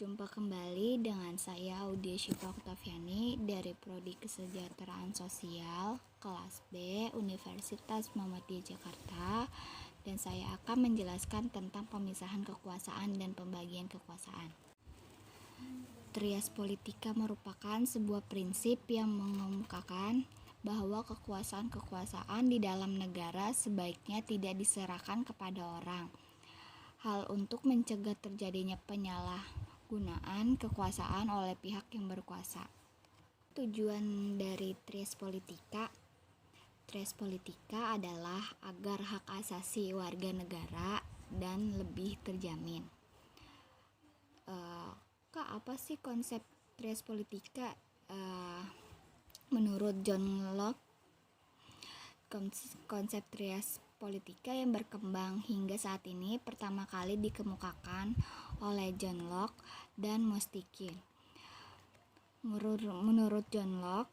Berjumpa kembali dengan saya Audia Syifa Oktaviani dari Prodi Kesejahteraan Sosial kelas B Universitas Muhammadiyah Jakarta, dan saya akan menjelaskan tentang pemisahan kekuasaan dan pembagian kekuasaan. Trias politika merupakan sebuah prinsip yang mengemukakan bahwa kekuasaan di dalam negara sebaiknya tidak diserahkan kepada orang. Hal untuk mencegah terjadinya penyalahgunaan kekuasaan oleh pihak yang berkuasa. Tujuan dari Trias politika adalah agar hak asasi warga negara dan lebih terjamin. Kak, apa sih konsep Trias politika? Menurut John Locke, konsep Trias politika yang berkembang hingga saat ini pertama kali dikemukakan oleh John Locke dan Montesquieu. Menurut John Locke,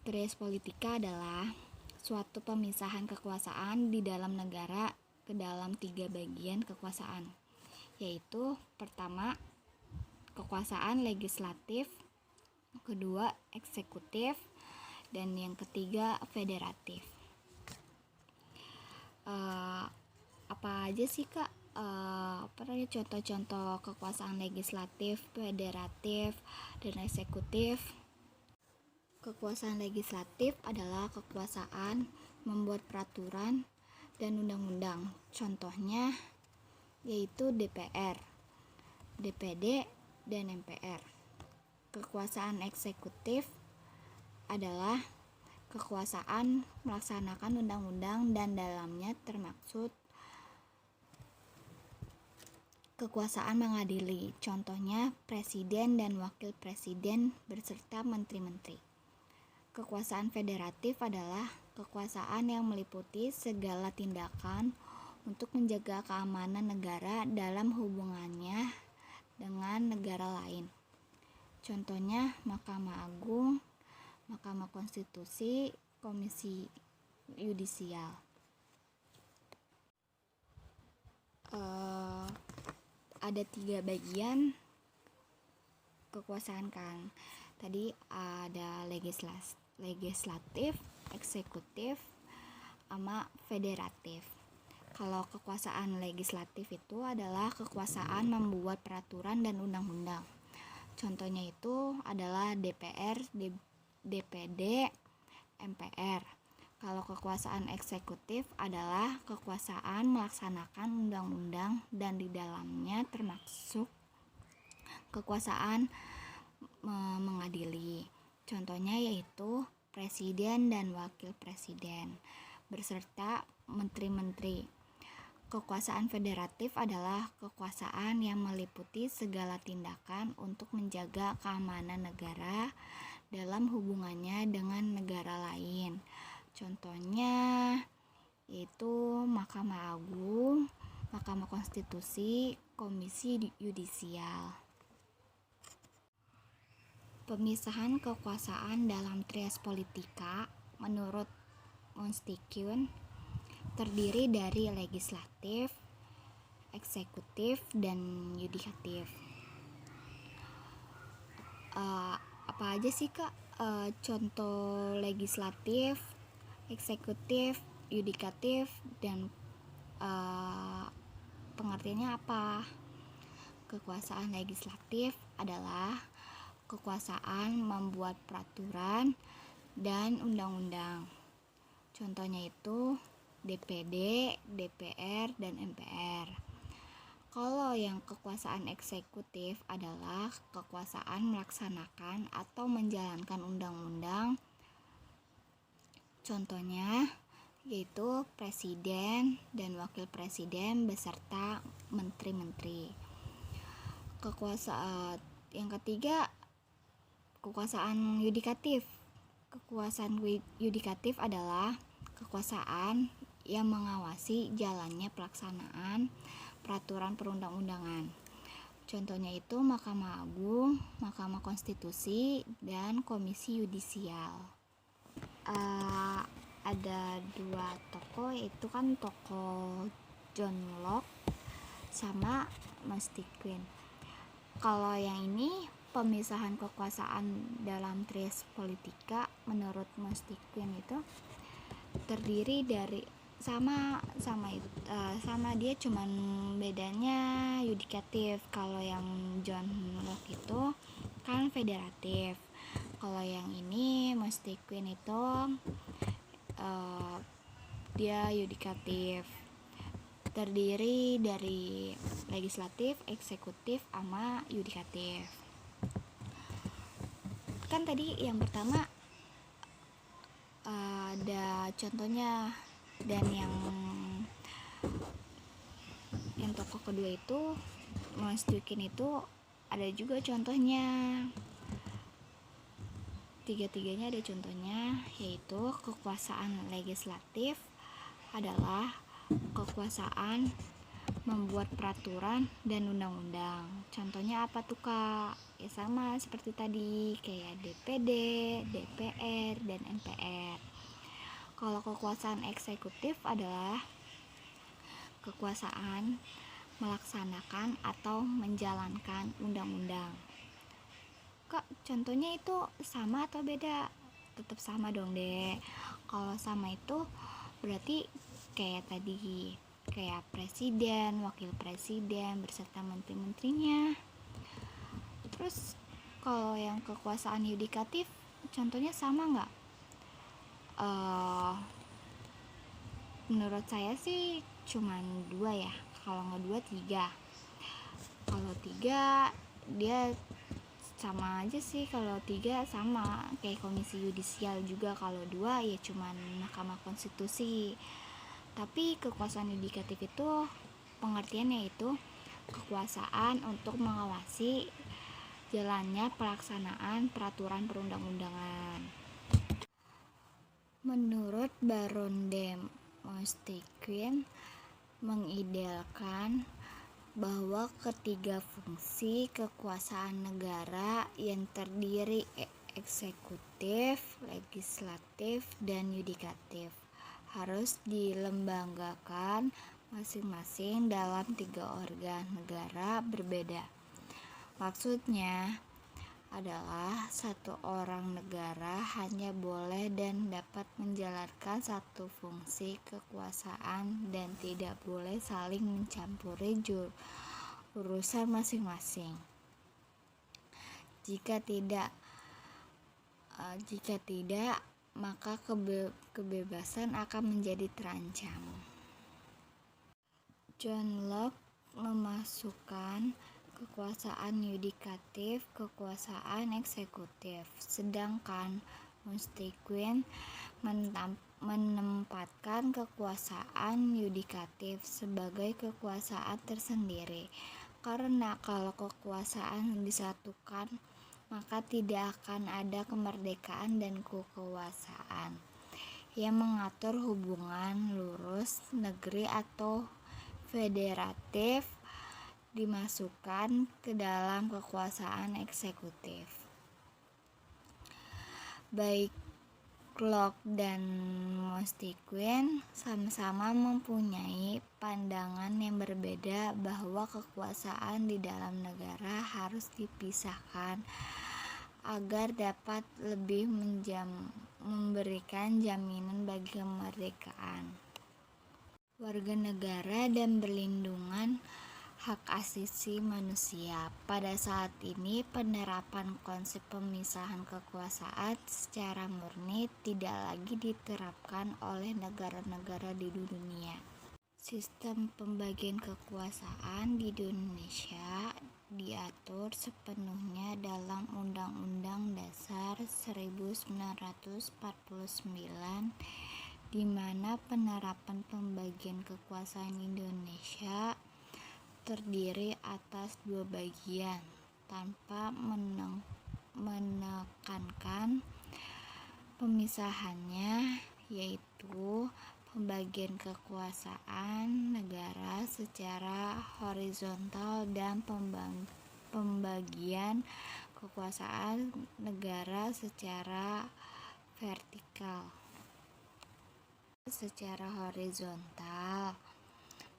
Trias politika adalah suatu pemisahan kekuasaan di dalam negara ke dalam 3 bagian kekuasaan, yaitu pertama, kekuasaan legislatif, kedua, eksekutif, dan yang ketiga, federatif. Apa aja sih Kak contoh-contoh kekuasaan legislatif, federatif, dan eksekutif? Kekuasaan legislatif adalah kekuasaan membuat peraturan dan undang-undang. Contohnya yaitu DPR, DPD, dan MPR. Kekuasaan eksekutif adalah kekuasaan melaksanakan undang-undang dan dalamnya termaksud kekuasaan mengadili. Contohnya presiden dan wakil presiden beserta menteri-menteri. Kekuasaan federatif adalah kekuasaan yang meliputi segala tindakan untuk menjaga keamanan negara dalam hubungannya dengan negara lain. Contohnya Mahkamah Agung, Mahkamah Konstitusi, Komisi Yudisial. Ada 3 bagian kekuasaan kan. Tadi ada legislatif, eksekutif, sama federatif. Kalau kekuasaan legislatif itu adalah kekuasaan membuat peraturan dan undang-undang. Contohnya itu adalah DPR, DPD, MPR. Kalau kekuasaan eksekutif adalah kekuasaan melaksanakan undang-undang dan di dalamnya termasuk kekuasaan mengadili. Contohnya yaitu presiden dan wakil presiden beserta menteri-menteri. Kekuasaan federatif adalah kekuasaan yang meliputi segala tindakan untuk menjaga keamanan negara dalam hubungannya dengan negara lain. Contohnya yaitu Mahkamah Agung, Mahkamah Konstitusi, Komisi Yudisial. Pemisahan kekuasaan dalam Trias politika menurut Montesquieu terdiri dari legislatif, eksekutif, dan yudikatif. Apa aja sih Kak contoh legislatif, eksekutif, yudikatif, dan pengertiannya apa? Kekuasaan legislatif adalah kekuasaan membuat peraturan dan undang-undang. Contohnya itu DPD, DPR, dan MPR. Kalau yang kekuasaan eksekutif adalah kekuasaan melaksanakan atau menjalankan undang-undang. Contohnya yaitu presiden dan wakil presiden beserta menteri-menteri. Kekuasaan yang ketiga, kekuasaan yudikatif. Kekuasaan yudikatif adalah kekuasaan yang mengawasi jalannya pelaksanaan peraturan perundang-undangan. Contohnya itu Mahkamah Agung, Mahkamah Konstitusi, dan Komisi Yudisial. Ada 2 tokoh, yaitu kan tokoh John Locke sama Montesquieu. Kalau yang ini pemisahan kekuasaan dalam Tres Politica menurut Mustiquin itu terdiri dari sama dia, cuman bedanya yudikatif. Kalau yang John Locke itu kan federatif, kalau yang ini Mustiquin itu dia yudikatif, terdiri dari legislatif, eksekutif, sama yudikatif. Kan tadi yang pertama ada contohnya, dan yang tokoh kedua itu Mas Dukin itu ada juga contohnya. Tiga-tiganya ada contohnya, yaitu kekuasaan legislatif adalah kekuasaan membuat peraturan dan undang-undang. Contohnya apa tuh Kak? Ya sama seperti tadi, kayak DPD, DPR, dan MPR. Kalau kekuasaan eksekutif adalah kekuasaan melaksanakan atau menjalankan undang-undang. Kak, contohnya itu sama atau beda? Tetap sama dong deh. Kalau sama itu berarti kayak tadi, kayak presiden, wakil presiden beserta menteri-menterinya. Terus kalau yang kekuasaan yudikatif contohnya sama nggak? Menurut saya sih cuman 2 ya. Kalau nggak 2, 3. Kalau 3 dia sama aja sih. Kalau 3 sama kayak komisi yudisial juga. Kalau 2 ya cuman Mahkamah Konstitusi. Tapi kekuasaan yudikatif itu pengertiannya itu kekuasaan untuk mengawasi jalannya pelaksanaan peraturan perundang-undangan. Menurut Baron de Mustiquin mengidealkan bahwa ketiga fungsi kekuasaan negara yang terdiri eksekutif, legislatif, dan yudikatif harus dilembagakan masing-masing dalam 3 organ negara berbeda. Maksudnya adalah satu orang negara hanya boleh dan dapat menjalankan satu fungsi kekuasaan dan tidak boleh saling mencampuri urusan masing-masing. Jika tidak, maka kebebasan akan menjadi terancam. John Locke memasukkan kekuasaan yudikatif, kekuasaan eksekutif, sedangkan Mustiquin menempatkan kekuasaan yudikatif sebagai kekuasaan tersendiri. Karena kalau kekuasaan disatukan, maka tidak akan ada kemerdekaan dan kekuasaan yang mengatur hubungan lurus negeri atau federatif dimasukkan ke dalam kekuasaan eksekutif. Baik Locke dan Mustiquin sama-sama mempunyai pandangan yang berbeda bahwa kekuasaan di dalam negara harus dipisahkan agar dapat lebih memberikan jaminan bagi kemerdekaan warga negara dan perlindungan hak asasi manusia. Pada saat ini penerapan konsep pemisahan kekuasaan secara murni tidak lagi diterapkan oleh negara-negara di dunia. Sistem pembagian kekuasaan di Indonesia diatur sepenuhnya dalam Undang-Undang Dasar 1949, di mana penerapan pembagian kekuasaan Indonesia terdiri atas 2 bagian tanpa menekankan pemisahannya, yaitu pembagian kekuasaan negara secara horizontal dan pembagian kekuasaan negara secara vertikal. Secara horizontal,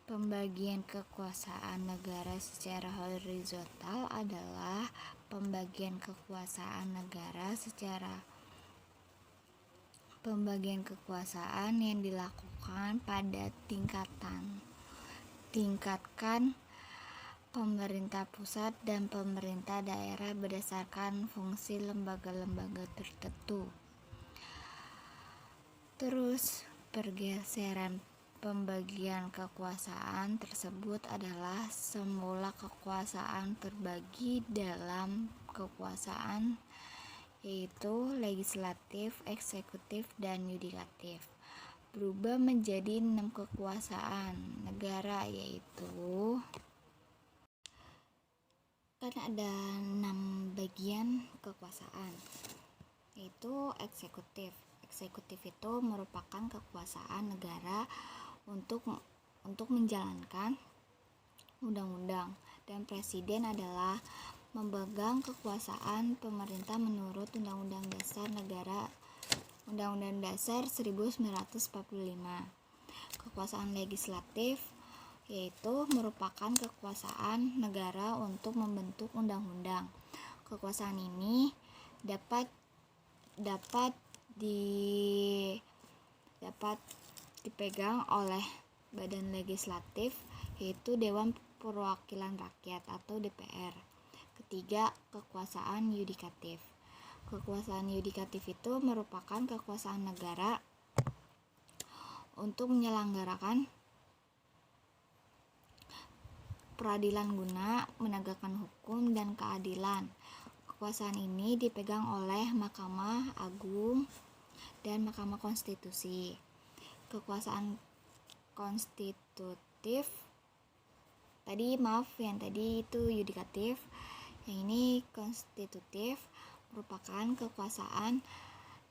Pembagian kekuasaan negara secara horizontal adalah pembagian kekuasaan yang dilakukan pada tingkatkan pemerintah pusat dan pemerintah daerah berdasarkan fungsi lembaga-lembaga tertentu. Terus, pergeseran pembagian kekuasaan tersebut adalah semula kekuasaan terbagi dalam kekuasaan, yaitu legislatif, eksekutif, dan yudikatif, berubah menjadi 6 kekuasaan negara, yaitu kan ada 6 bagian kekuasaan, yaitu eksekutif. Eksekutif itu merupakan kekuasaan negara untuk menjalankan undang-undang, dan presiden adalah memegang kekuasaan pemerintah menurut Undang-Undang Dasar 1945. Kekuasaan legislatif yaitu merupakan kekuasaan negara untuk membentuk undang-undang. Kekuasaan ini dapat dipegang oleh badan legislatif, yaitu Dewan Perwakilan Rakyat atau DPR. Ketiga, kekuasaan yudikatif. Kekuasaan yudikatif itu merupakan kekuasaan negara untuk menyelenggarakan peradilan guna menegakkan hukum dan keadilan. Kekuasaan ini dipegang oleh Mahkamah Agung dan Mahkamah Konstitusi. Kekuasaan konstitutif yang tadi itu yudikatif, yang ini konstitutif, merupakan kekuasaan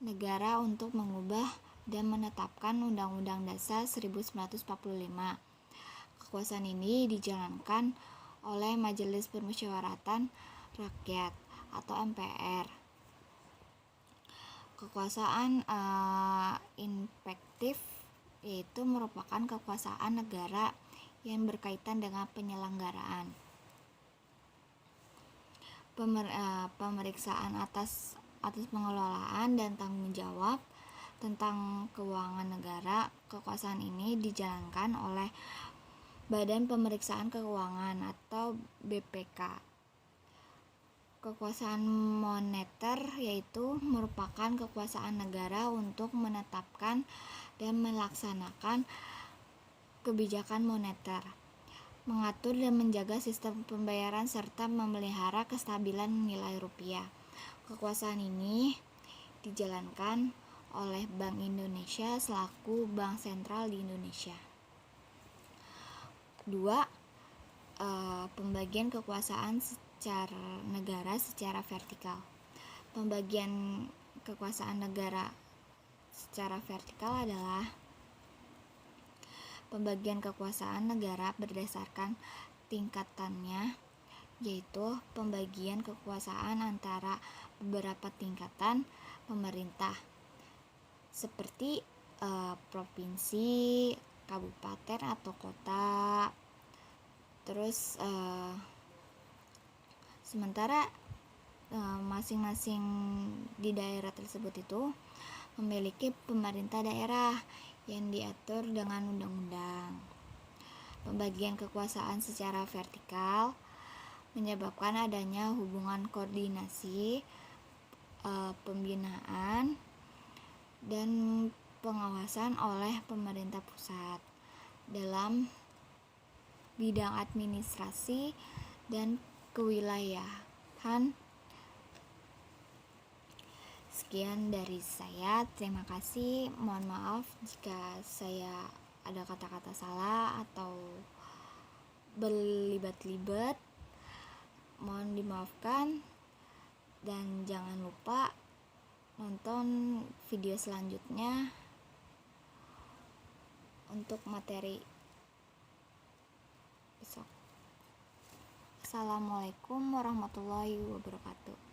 negara untuk mengubah dan menetapkan Undang-Undang Dasar 1945. Kekuasaan ini dijalankan oleh Majelis Permusyawaratan Rakyat atau MPR. Kekuasaan infektif yaitu merupakan kekuasaan negara yang berkaitan dengan penyelenggaraan, pemeriksaan atas pengelolaan dan tanggung jawab tentang keuangan negara. Kekuasaan ini dijalankan oleh Badan Pemeriksaan Keuangan atau BPK. Kekuasaan moneter yaitu merupakan kekuasaan negara untuk menetapkan dan melaksanakan kebijakan moneter, mengatur dan menjaga sistem pembayaran serta memelihara kestabilan nilai rupiah. Kekuasaan ini dijalankan oleh Bank Indonesia selaku bank sentral di Indonesia. 2. Pembagian kekuasaan negara secara vertikal. Pembagian kekuasaan negara secara vertikal adalah pembagian kekuasaan negara berdasarkan tingkatannya, yaitu pembagian kekuasaan antara beberapa tingkatan pemerintah seperti provinsi, kabupaten atau kota. Terus sementara masing-masing di daerah tersebut itu memiliki pemerintah daerah yang diatur dengan undang-undang. Pembagian kekuasaan secara vertikal menyebabkan adanya hubungan koordinasi, pembinaan, dan pengawasan oleh pemerintah pusat dalam bidang administrasi dan kewilayahan. Sekian dari saya, terima kasih. Mohon maaf jika saya ada kata-kata salah atau berlibat-libat, mohon dimaafkan, dan jangan lupa nonton video selanjutnya untuk materi besok. Assalamualaikum warahmatullahi wabarakatuh.